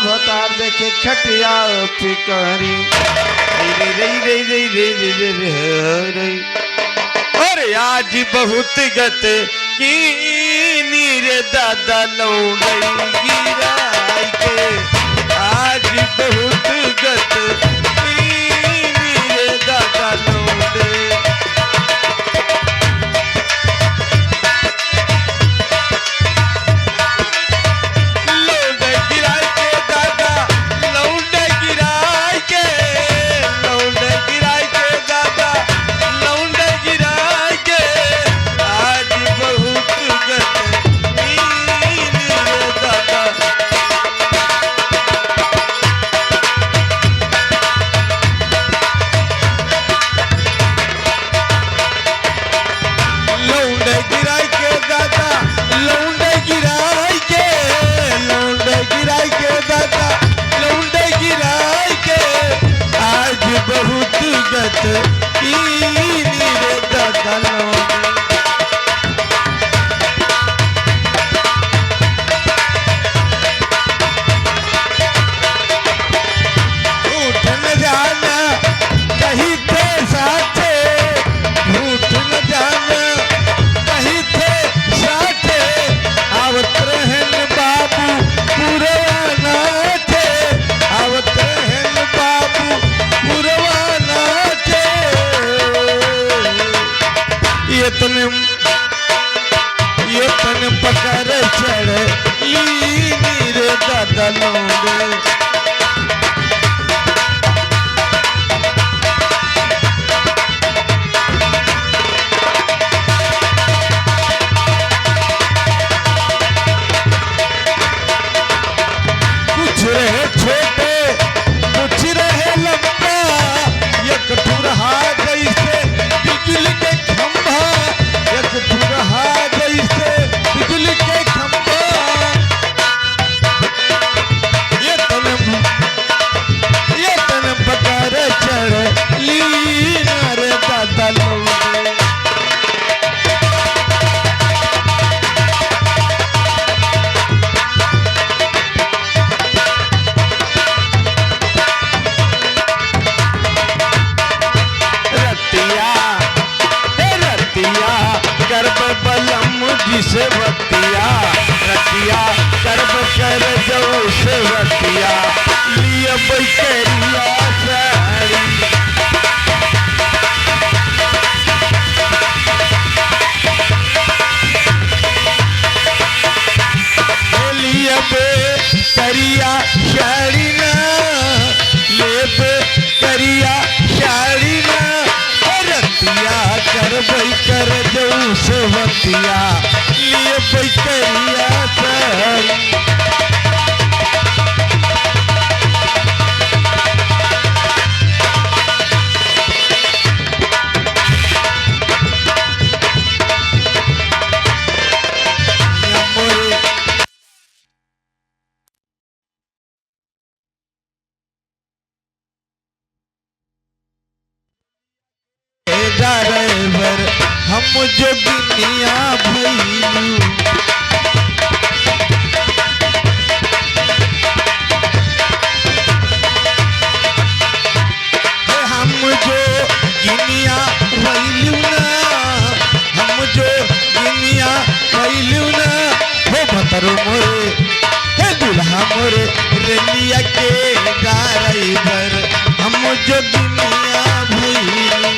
भतार देखे खटिया फिकरी अरे आज बहुत गत की नीर दादा लौंडई गिराई के आज बहुत गत की नीर दादा लौंडे ये तन पकड़ चढ़ नीर दादा लौंडे कुछ रहे छोटे कुछ रहे लंबा एक ठुरहा जैसे बिजली के खंभा एक ठुरहा जैसे बिजली के खंभा ये तन पकड़ चढ़ लीना रे दादा लौंडे गर्भ बलम जिसे बतिया रतिया गर्भ कर जो से बतिया लिए बैठरिया साड़ी लिए बैठरिया साड़ी ना ले बैठरिया साड़ी ना रतिया गर्भ कर जो सेवतिया लिए बैठरिया साड़ी ड्राइवर हम जो दुनिया भैलू हम जो गिनिया भैलू ना हम जो गिनिया भैलू ना हो भतरो मोरे हे दुल्हा मोरे रेलिया के ड्राइवर हम जो दुनिया भैलू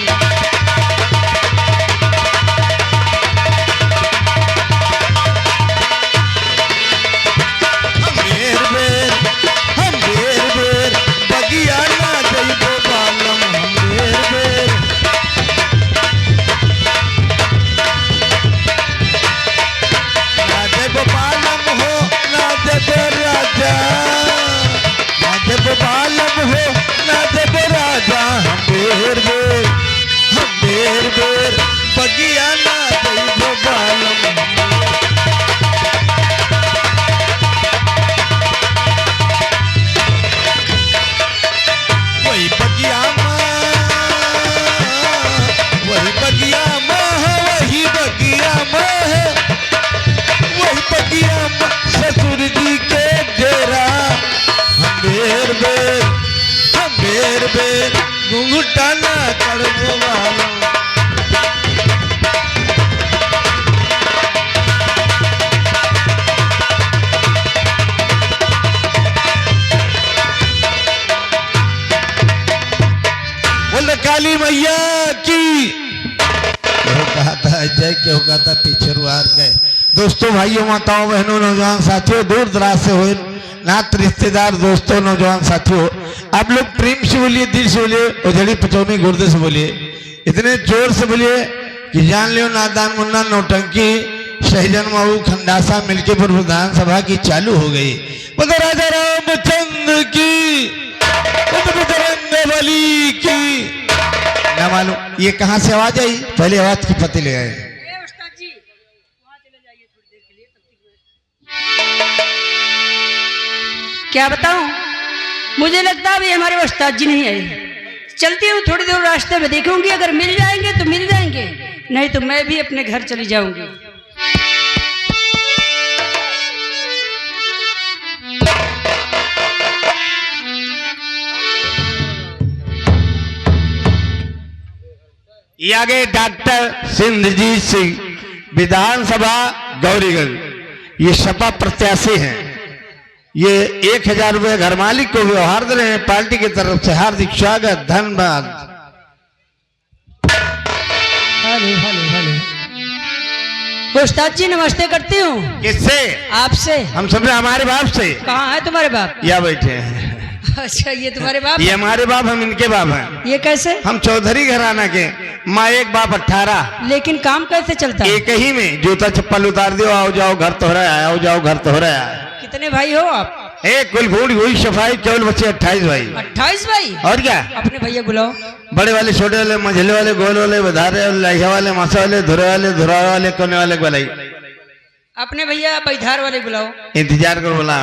बालम हो ना जब राजा हम बेर बगिया ना दैबो बालम वही बगिया घुंघटा ना कड़बो वालम। बोले काली मैया की। क्यों कहा था जय, क्यों कहा था पीछे रुआर गए। दोस्तों, भाइयों, माताओं, बहनों, नौजवान साथियों, दूर दराज से हुए नात रिश्तेदार, दोस्तों, नौजवान साथियों, आप लोग प्रेम से बोलिए, दिल से बोलिए, उजड़ी पचौनी गुर्दे से बोलिए, इतने जोर से बोलिए कि जान लियो नादान मुन्ना नौटंकी शहीजन मऊ खंडासा मिल्कीपुर विधानसभा की चालू हो गई। बोलो राजा रामचंद्र की, बली की। ना मालूम ये कहां से आवाज आई, पहले आवाज की पति ले आए। क्या बताऊं, मुझे लगता है अभी हमारे उस्ताद जी नहीं आए। चलती हूँ, थोड़ी देर रास्ते में देखूंगी, अगर मिल जाएंगे तो मिल जाएंगे, नहीं तो मैं भी अपने घर चली जाऊंगी। ये आगे डॉक्टर सिंधजीत सिंह, विधानसभा गौरीगंज, ये सपा प्रत्याशी हैं। ये 1000 रुपये घर मालिक को व्यवहार दे रहे हैं पार्टी की तरफ से। हार्दिक स्वागत, धन्यवाद। Hello hello hello. उस्ताद जी नमस्ते करती हूँ। किससे? आपसे। हम समझे हमारे बाप से। कहाँ है तुम्हारे बाप? या बैठे हैं। अच्छा, ये तुम्हारे बाप? ये हमारे बाप, हम इनके बाप हैं। ये कैसे? हम चौधरी घराना के, माँ एक बाप 18। लेकिन काम कैसे चलता है? एक ही में जूता चप्पल उतार दियो, आओ जाओ घर तो हो रहा है, आओ जाओ घर तो हो रहा है। कितने भाई हो आप? एक कुल भूड हुई सफाई, केवल बच्चे 28 भाई। 28 भाई? और क्या? अपने भैया बुलाओ। बड़े वाले, छोटे वाले, मझले वाले, गोल वाले, बधारे वाले, लाइहा वाले, मासा वाले, धुरे वाले, धुरा वाले, कोने वाले बलाई। अपने भैया बैधार वाले बुलाओ। इंतजार करो, बुला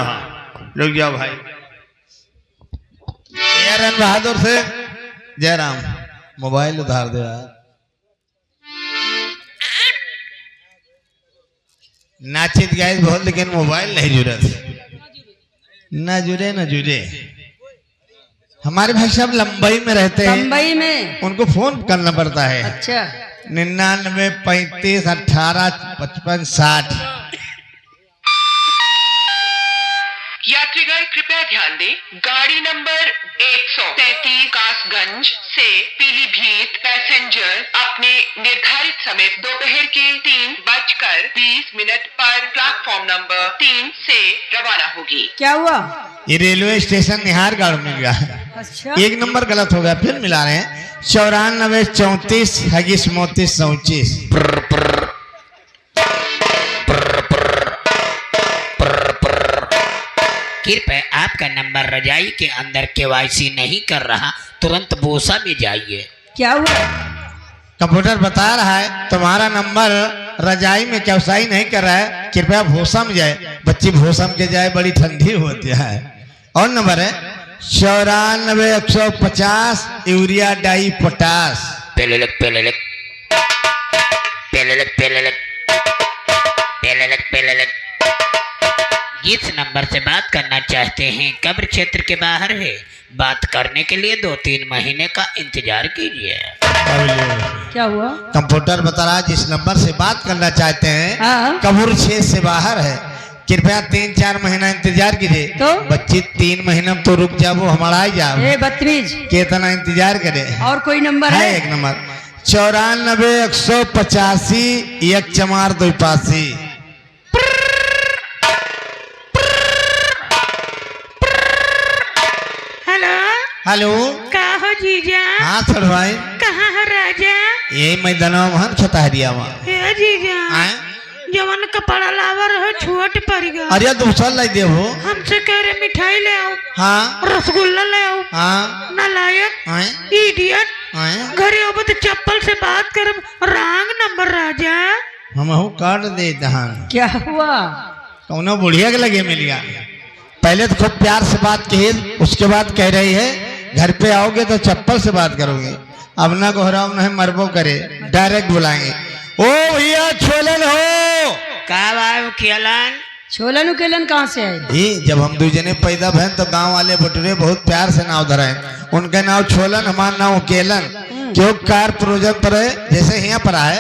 रुक जाओ भाई। एआरएन बहादुर से जयराम, मोबाइल उधार दो यार। नाचित गाय बहुत, लेकिन मोबाइल नहीं जुड़ा थे। ना जुड़े ना जुड़े। हमारे भाई साहब लंबई में रहते हैं। लंबई में? उनको फोन करना पड़ता है। अच्छा। 99 35 18 55 60। यात्रीगण कृपया ध्यान दें, गाड़ी नंबर 133 कासगंज से पीलीभीत पैसेंजर अपने निर्धारित समय दोपहर के 3:20 पर प्लेटफॉर्म नंबर 3 से रवाना होगी। क्या हुआ? ये रेलवे स्टेशन निहारगढ़ में गया। अच्छा। एक नंबर गलत हो गया, फिर मिला रहे हैं। 94 34 हगीस 34 34। कृपया आपका नंबर रजाई के अंदर केवाईसी नहीं कर रहा, तुरंत बोसा में जाइए। क्या हुआ? कंप्यूटर बता रहा है तुम्हारा नंबर रजाई में केवाईसी नहीं कर रहा है, कृपया भूसा में जाए। बच्ची भूसा में जाए, बड़ी ठंडी होती है। और नंबर है 94 150 यूरिया डाई पोटास। पहले लग पहले लग पहले लग पहले लग पहले लग पहले लग। जिस नंबर से बात करना चाहते हैं कब्र क्षेत्र के बाहर है। बात करने के लिए 2-3 महीने का इंतजार कीजिए। क्या हुआ? कंप्यूटर बता रहा है जिस नंबर से बात करना चाहते हैं हाँ। कब्र क्षेत्र से बाहर है, कृपया 3-4 महीना इंतजार कीजिए। तो बच्ची 3 महीना तो रुक जाओ, हमारा ही जाओ। बदतमीज, कितना इंतजार करे। और कोई नंबर है? एक नंबर 94 185 1 285। हेलो, का हो जीजा? हाँ सर भाई, कहाँ है राजा? यही मैदानवा में हम छतारिया में। हे जीजा, जवन कपड़ा लावर है छोट पड़ गया। अरे दूसरा लाई दे हो। हमसे कह रहे मिठाई ले आओ। हाँ। रसगुल्ला ले आओ। हाँ। नालायक, इडियट। घरे हो तो चप्पल से बात कर। रॉन्ग नंबर राजा। हम काट दे। क्या हुआ? कौनो बुढ़िया के लगे मिल गया। पहले तो खूब प्यार से बात कही, उसके बाद कह रही है घर पे आओगे तो चप्पल से बात करोगे। अब ना कोहराम न मरबो करे, डायरेक्ट बुलाएंगे। ओ भैया छोलन हो। का कियालन छोलन उकेलन कहाँ से आए? ही जब हम दो जने पैदा भैन तो गांव वाले बटुरे बहुत प्यार से नाव धराए। उनका नाव छोलन, हमारा नाव केलन। क्यों कार प्रोजेक्ट पर है, जैसे यहाँ पर आए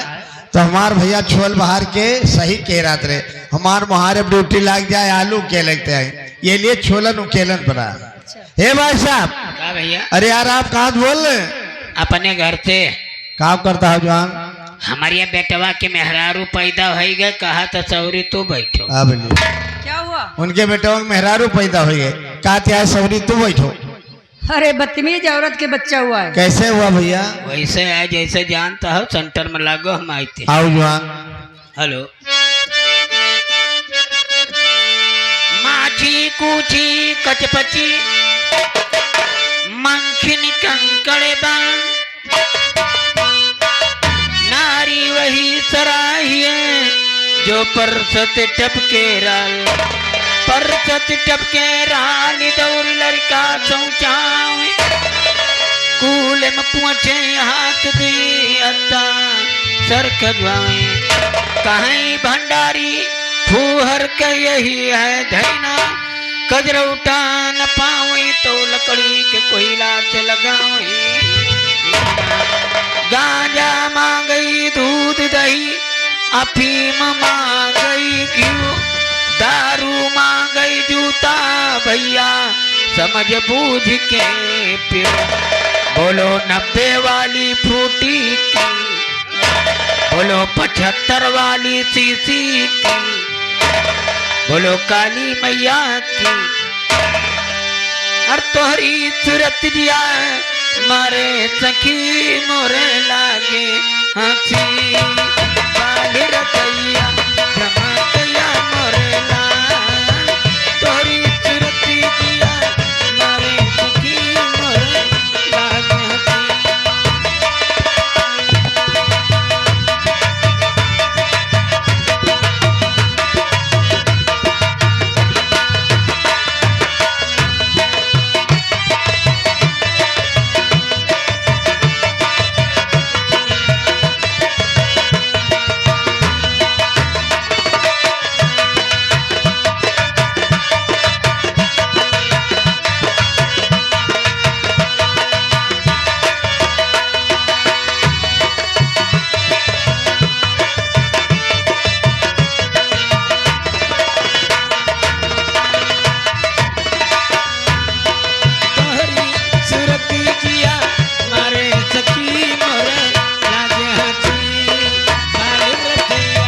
तो हमार भैया छोल बाहर के सही कह रहा रहे, हमार मुहारे ड्यूटी लग जाए आलू के लगते हैं, ये लिए छोलन उकेलन पर आए। हे भाई साहब, क्या भैया? अरे यार आप कहाँ से बोल रहे हैं? अपने घर से। काम करता है जवान? हमारे यहाँ बेटवा के मेहरारू पैदा हो गए, कहा तो सौरी तू बैठो। हाँ बोलिए। क्या हुआ? उनके बेटों में मेहरारू पैदा हो गए, कहा क्या सवरी तू बैठो। अरे बदतमीज औरत के बच्चा हुआ है। कैसे हुआ भैया? वैसे है जैसे जानता हो, सेंटर में लागो हम आए थे। आओ जवान। हेलो। माछी कूची कचपची मंखिन कंकड़े बान, नारी वही सराहिए जो परसत टपके राल, परसत टपके राल दौड़ लड़का सौचावे, कूल में पहुंचे हाथ दे अत्ता सर खजवाए, कहीं भंडारी फूहर का यही है धैना, कजरौटा न पावे तो लकड़ी के कोयला से लगावे, गांजा मांगई दूध दही, अफीम मांगई घी, दारू मांगई जूता भैया समझ बूझ के पियो, बोलो 90 वाली फ्रूटी की, बोलो 75 वाली सीसी की, बोलो काली मैया की, और तोहरी सूरत जिया मारे सखी मोरे लागे हंसी, बाल रतैया जमातैया मोरे लाल, तोहरी सूरत जिया मारे सखी मोरे लागे हंसी। तोहरी सूरत जिया मारे सखी मोरे लागे हंसी, बाल रतैया।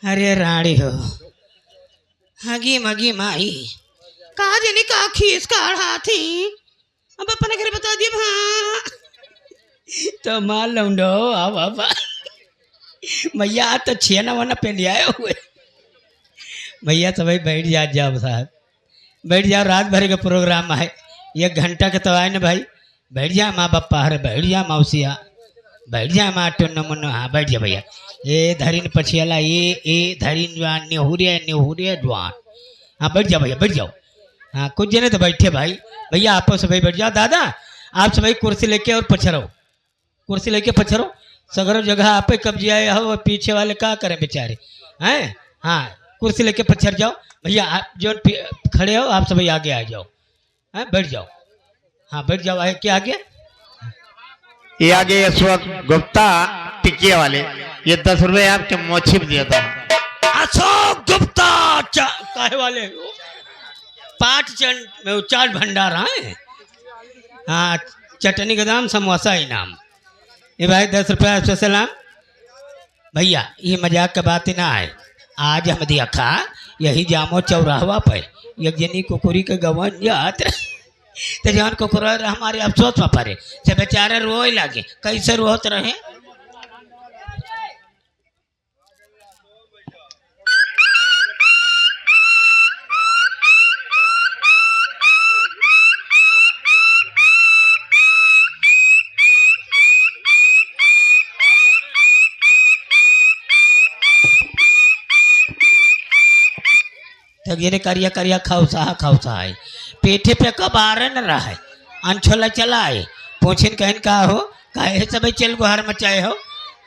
अरे रानी हो हगी मगी माई कहा जनी का खीस काढ़ा थी, अब अपने घर बता दिए भा। तो मार लौंडो आओ बाबा भैया तो छेना वाना पे ले आए हुए भैया तो भाई बैठ जाओ साहब, बैठ जाओ, रात भर का प्रोग्राम है, 1 घंटा का तो आए ना भाई, बैठ जा माँ बापा, अरे बैठ जा मौसिया, बैठ जा माँ टुन्न मुन्न, हाँ बैठ जा भैया, ये धरीन पछियाला, ये धरीन जवान निहुरिया जवान, हाँ बैठ जाओ भैया बैठ जाओ, हाँ कुछ जने तो बैठे भाई, भैया आपस से भाई बैठ जाओ, दादा आप सब भाई कुर्सी लेके और पछरो, कुर्सी लेके पछरो, सगरो जगह आप कब्जे आए हो, पीछे वाले क्या करें बेचारे हैं, हाँ कुर्सी लेके पछर जाओ भैया, आप जो खड़े हो आप सब भाई आगे आ जाओ, हैं बैठ जाओ, हाँ बैठ जाओ, आए क्या आगे, ये आगे यशवंत गुप्ता टिकिया वाले, ये 10 रुपए आपके मोछिप दिया था। अशोक गुप्ता काहे वाले हो? चाट भंडार है, हाँ चटनी का दाम समोसा इनाम, ये भाई 10 रुपया आपसे सलाम भैया, ये मजाक का बात ही ना है, आज हम दिया खा यही जामो चौराहवा पे एक जनी कुकुरी के गवन जात तो जौन कुकुरा हमारे अफसोस में पड़े से बेचारे रोए लागे, कैसे रोत रहे, तो गिरे करिया करिया खौसा है पेटे पे कब आ रहे न रहा है अनछोला चला है पूछिन कहीं का हो कहे सब चल गुहार मचाए हो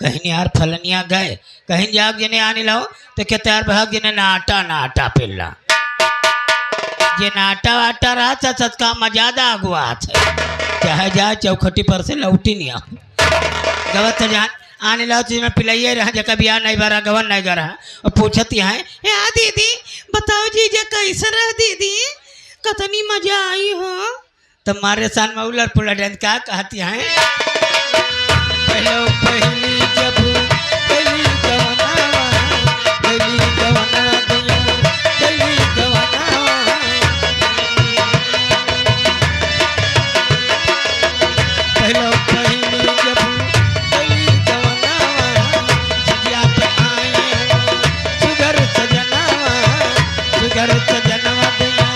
कहीं यार फलनिया गए कहीं जाग जने आने लाओ तो कहते यार भाग जने नाटा पिल्ला जे नाटा वाटा रहा था सचका मजादा अगुआ है चाहे जाए चौखटी पर से लौटी नहीं गवत जान आने लाओ तुझे मैं पिलाइए रहा जब बिया नहीं भरा गवन नहीं करा और पूछती है यार दीदी बताओ जीजा कैसे रह दीदी कतनी मजा आई हो तुम्हारे साथ में उलट पुलट क्या कहती हैं पहलो पहली जब पहली गवनावा पहली गवनावा दिया पहली गवनावा पहलो पहली जब पहली गवनावा सिया पे आए सुगर सजनावा दिया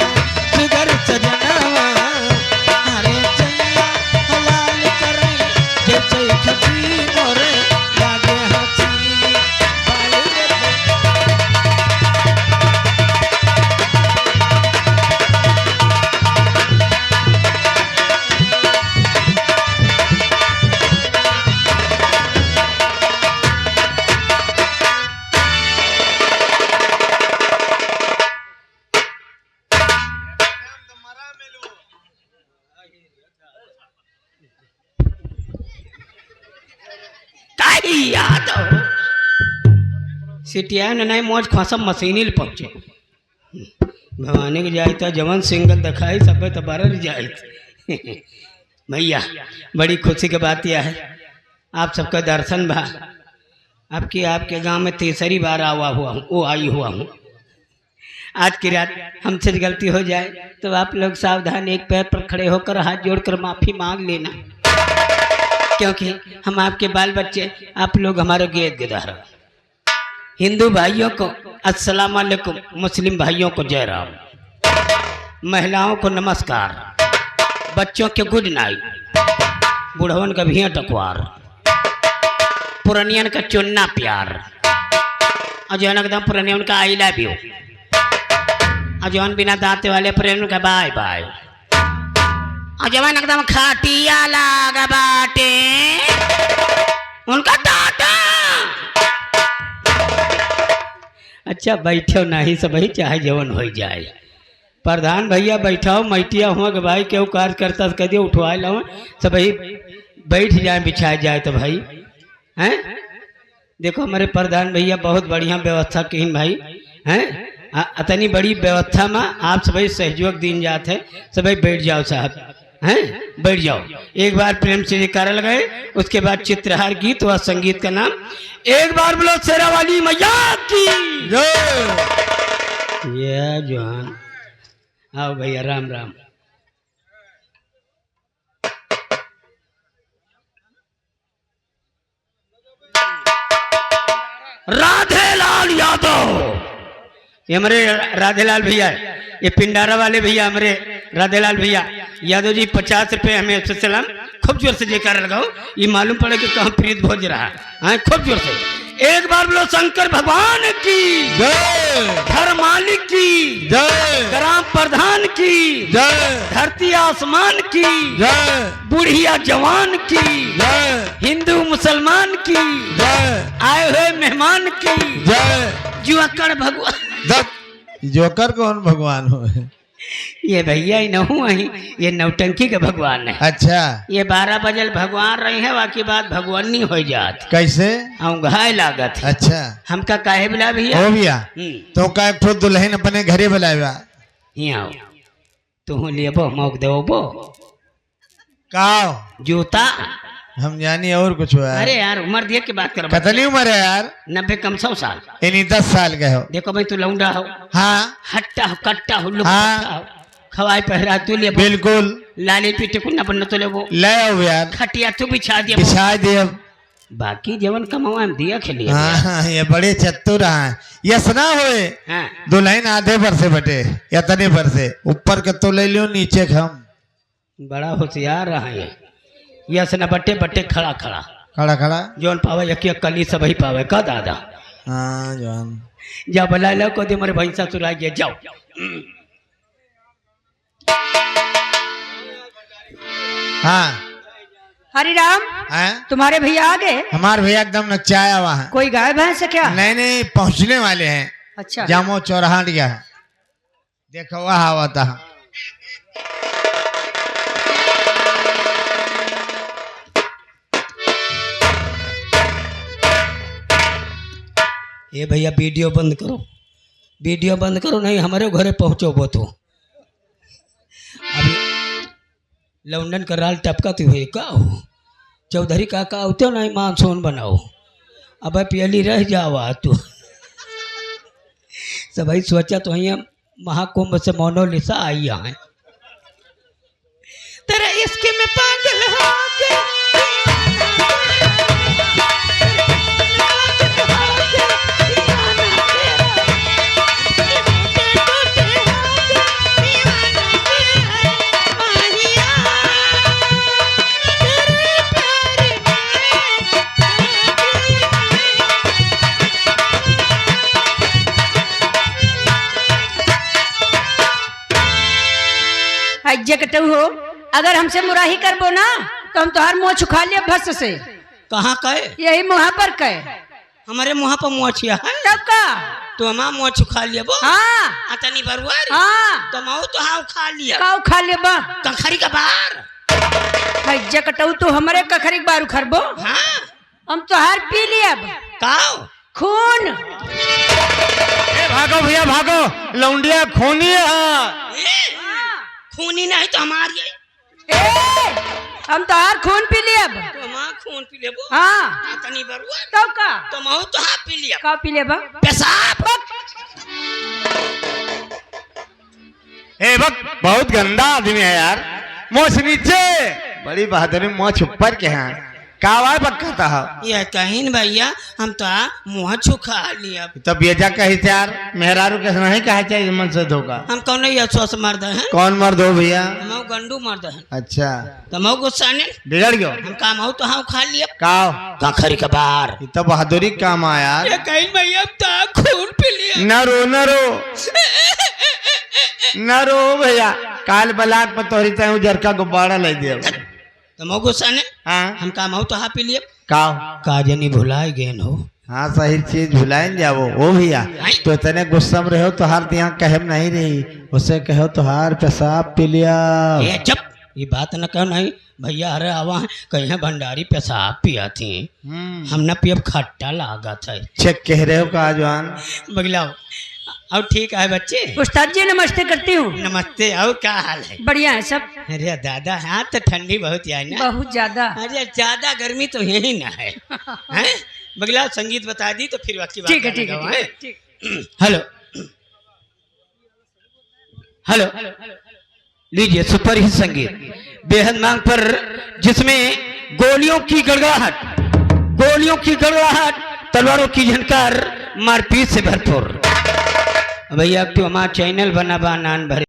सुगर सजनावा अरे चैया हलाल करे जैसे खची मोरे लागे हसी पाले याद सिटिया नहीं मौज खसम मशीनी पहुंचे भवानी के जाए तो जवन सिंगल दिखाई सब तो बारह जाए भैया बड़ी खुशी की बात यह है आप सबका दर्शन भा आपके गांव में तीसरी बार आई हुआ हूँ आज की रात हमसे गलती हो जाए तो आप लोग सावधान एक पैर पर खड़े होकर हाथ जोड़कर माफी मांग लेना क्योंकि हम आपके बाल बच्चे आप लोग हमारे गेद गिदार हिंदू भाइयों को अस्सलाम वालेकुम मुस्लिम भाइयों को जय राम महिलाओं को नमस्कार बच्चों के गुड नाइट बुढ़वन का भिया टकवार पुरानियन का चुनना प्यार अजौन एकदम पुरानियन का आई लव यू अजौन बिना दांते वाले प्रेम का बाय बाय जवान एकदम खाटिया लागा बाटे उनका टाटा अच्छा बैठो नहीं सब ही चाहे जवन हो जाए प्रधान भैया बैठाओ मैटिया हुआ कि भाई क्यों कार्य करता कह दिया उठवा लो सब ही बैठ जाए बिछाए जाए तो भाई हैं देखो हमारे प्रधान भैया बहुत बढ़िया व्यवस्था की भाई हैं इतनी बड़ी व्यवस्था में आप सभी सहयोग दिन जाते हैं सभी बैठ जाओ साहब हैं बैठ जाओ एक बार प्रेम से निकाल लगाए उसके बाद चित्रहार गीत व संगीत का नाम एक बार बोलो शेरा वाली मैया की ये जवान आओ भैया राम राम राधेलाल यादव ये हमारे राधेलाल भैया ये पिंडारा वाले भैया हमारे राधेलाल भैया यादव जी 50 रुपये हमें सलाम खूब जोर से जयकारा लगाओ ये मालूम पड़े कि कहाँ प्रीत भोज रहा है खूब जोर से एक बार बोलो शंकर भगवान की जय घर मालिक की जय ग्राम प्रधान की जय धरती आसमान की जय बुढ़िया जवान की जय हिंदू मुसलमान की जय आए हुए मेहमान की जय जुआकर भगवान जोकर कौन भगवान हो ये भैया ही नहू वही ये नौटंकी के भगवान है अच्छा ये 12 बजल भगवान रही है बाकी बात भगवानी हो जात कैसे घाय लागत है अच्छा हमका काहे बुला भैया हो भैया तो का एक ठो दुल्हन अपने घरे बुलावा यहाँ तू लेबो मौक देबो का जूता हम जानी और कुछ हुआ अरे यार उम्र देख के बात कर कितनी उम्र है यार 90 कम 100 साल इन्हीं 10 साल के हो देखो भाई तू लौंडा हो हाँ हट्टा हो कट्टा हो हाँ। खवाई पहरा तू ले बिल्कुल लाली पीटे को न बनना तो ले वो ले आओ यार खटिया तू बिछा दिया बिछा दे बाकी जवन कमावा हम दिया खेलिए हाँ ये बड़े चतुर हैं यस ना होए हाँ दुल्हन आधे पर से बटे या तने पर से ऊपर के तो ले लियो नीचे हम बड़ा होशियार रहा है यस न बटे बटे खड़ा खड़ा खड़ा खड़ा जौन पावे यकी कली सब ही पावे का दादा हाँ जवान जा बुला लो को दे मेरे भैंसा चुरा गया जाओ। हाँ हरिराम हैं? तुम्हारे भैया आ गए? हमारे भैया एकदम नचाया हुआ है। कोई गाय भैंस है क्या? नहीं नहीं पहुंचने वाले हैं। अच्छा जामो चौराहा गया है, देखो वह हुआ था। ये भैया वीडियो बंद करो, वीडियो बंद करो, नहीं हमारे घरे पहुंचो वो तो अभी लौंडन का राल टपका तू है का हो चौधरी काका होते नहीं मानसून बनाओ अब पियली रह जावा तू सब भाई सोचा तो यहाँ महाकुंभ से मोनालिसा आई है तेरा इसके में पागल हो गया हज्जे कटू हो, अगर हमसे मुराही करबो ना तो हम तोहार मुँह छुखा लिया भस से। कहाँ कहे यही मुँह पर कहे। हमारे मुँह पर मुँह छिया है तब का तो हमारा मुँह छुखा लिया वो हाँ अतनी बरुआर हाँ तो मैं तो हाँ खा लिया काऊ खा ले बा कखरी का बार हज्जे कटू तो हमारे कखरी बारू खरबो। हाँ हम तोहार पी लिया काओ खून। ए भागो भैया भागो, लौंडिया खूनी है। खूनी नहीं तो हमारी है ए, हम तोहार खून पी लिया तो हमारा खून पी ले वो हाँ अतनी बरुआर तब का तो मैं तो हाँ पी लिया का पी ले बा पेशाब ए वक्त बहुत गंदा आदमी है यार। मोछ नीचे, बड़ी बहादुरी मोछ ऊपर के हैं। कावाय बक्का था ये कहीं न भैया हम तो मुँह छुखा लिया तो बेजा कही थे यार, मेहरारू कैसे नहीं कहा चाहिए मन से धोखा। हम कौन नहीं अस्वस्थ मर्द हैं कौन मर्द हो भैया? हम गंडू मर्द हैं अच्छा तो मैं गुस्सा नहीं बिगड़ गयो हम काम हो तो हाँ खा लिया काव कखरी का बार ये तो बहादुरी काम आया यार। ये कहीं भैया तो खून पी लिया न रो न रो न रो भैया, काल बलाक पर तोहरी तय उजर का गुब्बारा ले दिया। तो मैं गुस्सा नहीं हाँ हम काम हो तो हाँ पी लिया काव काजनी भुलाए गए हो हाँ सही चीज भुलाएं जाओ ओ भैया। तो इतने गुस्सा में रहो तो हार यहाँ कहम नहीं रही, उसे कहो तो हार पेशाब पी लिया। ये जब ये बात न कहो नहीं भैया अरे आवा है कहीं भंडारी पेशाब पिया थी हम न पियब खट्टा लागा था चेक कह रहे हो का जवान बगलाओ अब ठीक है बच्चे उस्ताद जी नमस्ते करती हूँ। नमस्ते और क्या हाल है बढ़िया है सब। अरे दादा हाँ तो ठंडी बहुत है ना बहुत ज्यादा। अरे ज्यादा गर्मी तो यही ना है हैं बगला संगीत बता दी तो फिर बाकी बात ठीक है ठीक करने है का ठीक है। है। हेलो हेलो लीजिए सुपर हिट संगीत बेहद मांग पर जिसमें गोलियों की गड़गड़ाहट तलवारों की झनकार मारपीट से भरपूर। भैया तो हमारा चैनल बना बा नान भर